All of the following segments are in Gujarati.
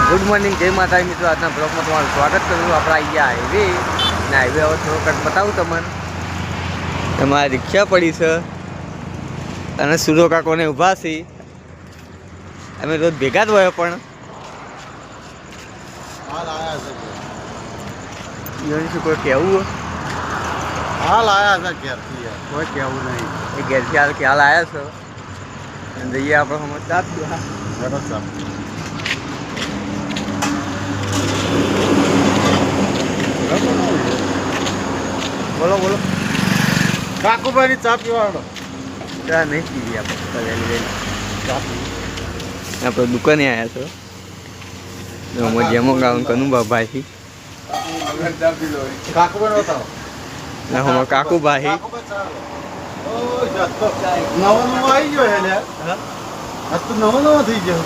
ગુડ મોર્નિંગ, જય માતા મિત્રો. આજના બ્લોગમાં તમારું સ્વાગત કરું. આપણે આવી ગયા હાઈવે ને હાઈવે હવે થોડોક બતાવું તમને. તમારી રિક્ષા પડી છે અને સુરો કાકોને ઊભા છે. અમે રોજ ભેગા જ હોય પણ શું કોઈ કહેવું હાલ આયા છે ઘેરથી યાર, કોઈ કહેવું નહીં. એ ઘેરથી હાલ ખ્યાલ આવ્યા છે અને જઈએ આપણે હમણાં ચાપ સરસ બોલો બોલો. કાકુભાઈની ચા પીવાનો ચા નહીં પીવી આપણે વહેલી આપણે દુકાને આવ્યા છો. જેમો ગાઉન કનું બાભાઈ કાકુભાઈ બતાવો. ના હું કાકુભાઈ નવો આવી ગયો હે લ્યા. આજ તો નવો થઈ ગયો.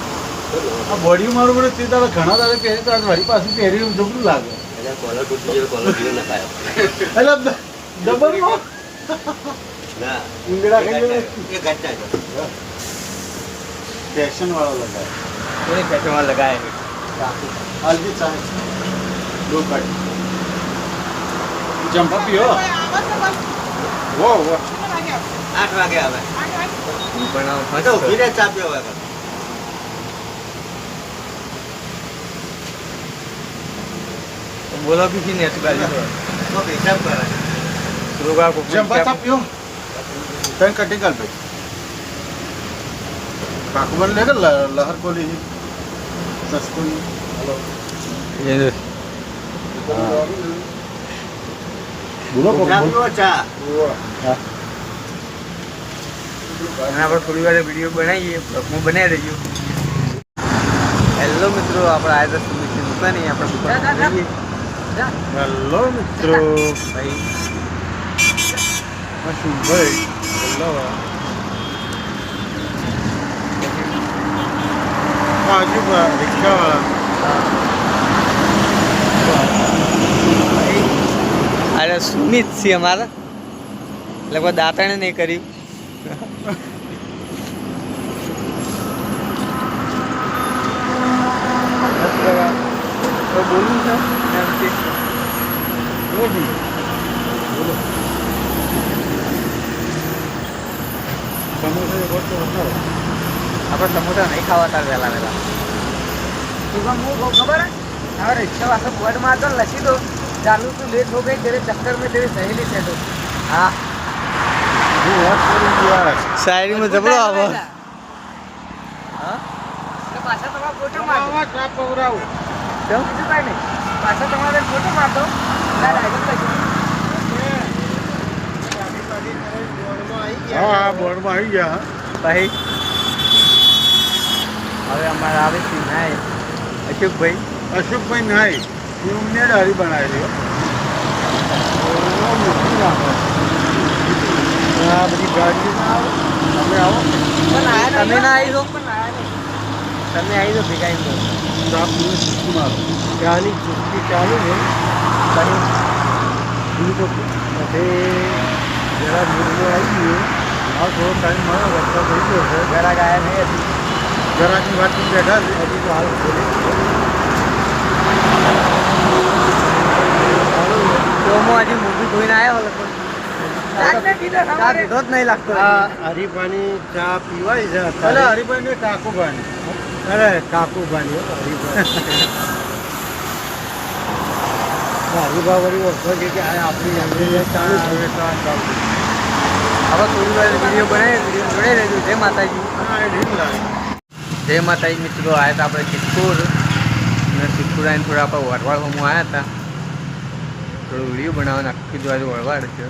આ બોડી મારું બધું તે તારા ઘણા તારે પહેરી તો મારી પાસે પહેરી જબરું લાગે. એટલે ડબલ ફેશન વાળો લગાય. પેટમાં લગાય હલ્દી ચાય દો કાઢી જંપા પીઓ. વો 8 વાગે આવે. હું પણ ઉભી ચા પીઓ હવે. બોલો બી ને બાજુ જંપા ચા પીઓ. તને કટી કાલ ભાઈ કાકુબન લે કે લહર કોલી સસ્તું. હેલો બોલો ચા. એના પર થોડી વાર વિડીયો બનાવીએ, હું બનાવી રહ્યો. હેલો મિત્રો, આપણે આવ્યા હતા સુમિતની દુકાને. આપણે દુકાન જઈએ. હેલો મિત્રો ભાઈ ભાઈ હેલો આજુ રિક્ષાવાળા. અરે સુમિત છે અમારા, એટલે કોઈ દાંતણે નહીં કર્યું. બોલું છે આપણે સમોસા નહીં ખાવા તાર વહેલા વહેલા. તું હું બહુ ખબર है હવે रिक्शा वाला बोर्ड मार दो, लखी दो चालू तू लेट हो गई, तेरे चक्कर में तेरी सहेली से तो हाँ शायरी में जबरो आवा. हाँ पाछा તમારો ફોટો મારજો. ચા પવરાવું કેમ કીધું કાઈ નહીં, પાછા તમારે ફોટો મારતો હા બોર્ડમાં આવી ગયા. ભાઈ હવે અમારે આવે છે નાય અશોકભાઈ નાઈ એમને દાઢી બનાવેલી. આ બધી ગાડી તમે આવો. તમે ના આવી દો, તમે આવી દો ભેગા આવી દો. મારો ત્યાંની ચુસ્કી ચાલુ છે. જરા મૂળમાં આવી ગયો. આ થોડો ટાઈમ મારો રસ્તા થઈ ગયો છે. જરા ગયા નહીં હતી, જરાકની વાત બેઠા છે. હજી તો હાલ હજી મૂવી ધોઈને આવ્યો લગભગ દીધો જ નહીં લાગતો. હરીફાની ચા પીવાય છે. અરે હરીફાઈ ને કાકુભાઈ. અરે કાકુભાઈ હરીફાઈ હરીફા વળી વર્ષો છે કે આપણી ચાલુ છે. હવે થોડી વાર વિડીયો બનાવી રહેજો. જય માતાજી. જય માતાજી મિત્રો. આવ્યા હતા આપણે સિદ્ધપુર અને સિદ્ધપુર આવીને થોડા આપણે વરવાડ હોમું આવ્યા હતા. થોડો વિડીયો બનાવવાનો. આખી બાજુ વરવાડ છે,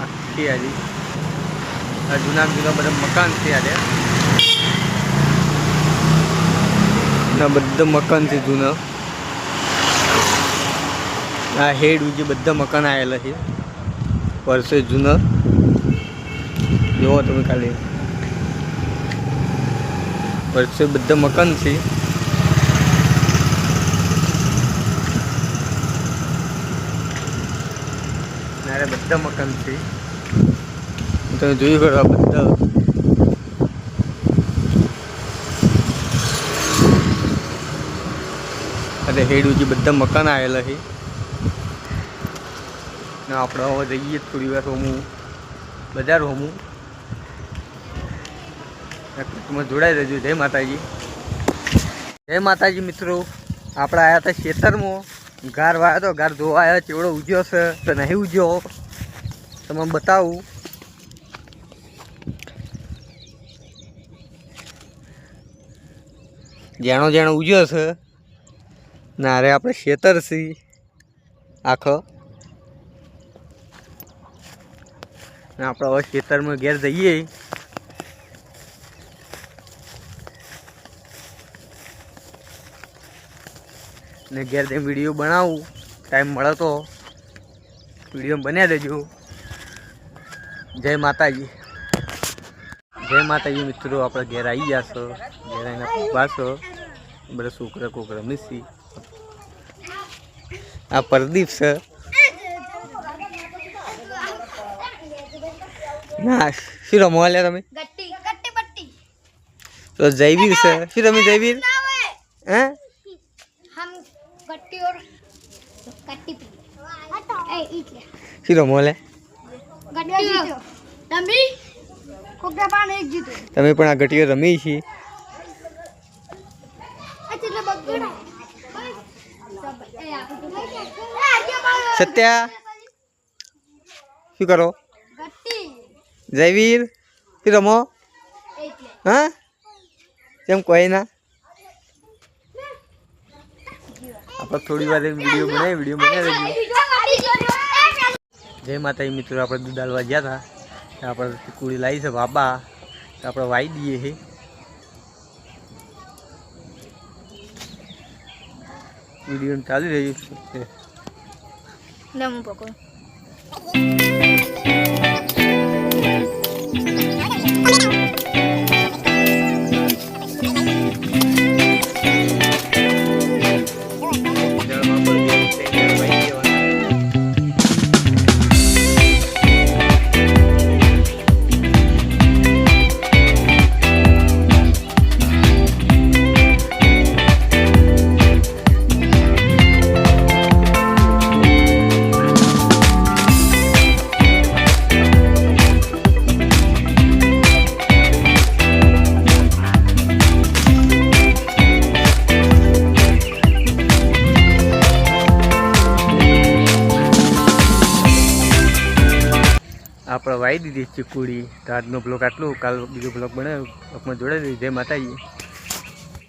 આખી હજી જૂના જૂના બધા મકાન છે. આજે બધા મકાન છે જૂના. આ હેડ જે બધા મકાન આવેલા છે વર્ષો જૂના. જોવો તમે ખાલી વર્ષો બધા મકાન છે. બધા મકાન છે. તમે જોયું કરો આ બધા અને હેડુજી બધા મકાન આવેલા છે ને આપણે હવે જઈએ થોડી વાર હોમું બજાર હોમું તમે જોડાઈ રહેજો. જય માતાજી. જય માતાજી મિત્રો. આપણે આવ્યા હતા ખેતરમાં ગાર વાયો હતો. ગાર ધોવા આવ્યો ચેવડો ઉજ્યો છે તો નહીં ઉજ્યો તમને બતાવું. જાણો જાણો ઉજ્યો છે ના રે આપણે ખેતર છીએ આખો ને આપણે હવે ખેતરમાં ઘેર જઈએ. ને ઘેર જઈને વિડીયો બનાવું. ટાઈમ મળે તો વિડીયો બનાવી દેજો. જય માતાજી. જય માતાજી મિત્રો. આપણે ઘેર આવી ગયા છો. ઘેર આવીને પાછો બધા છોકરા કોકરા રમીશી. આ પ્રદીપ છે ના શું રમો લ્યા તમે? તો જયવીર છે. શું રમી જયવીર? હે શું રમો લે? તમે પણ આ ગટીઓ રમી છે? સત્યા શું કરો? જયવીર શું રમો? હા કેમ કોઈ ના? આપણે થોડી વાર વિડીયો બનાવી દેજો. જય માતાજી મિત્રો. આપણે દૂધ ડાલવા ગયા હતા. આપણે કુડી લાવી છે બાબા તો આપણે વાઈ દઈએ છે. વિડીયો ચાલી રહ્યું છે. આપણે વાઈ દીધી ચીકુડી. તો આજનો બ્લોગ આટલું. કાલ બીજો બ્લોગ બનાવ્યો. જોડાઈ દીધી. જય માતાજી.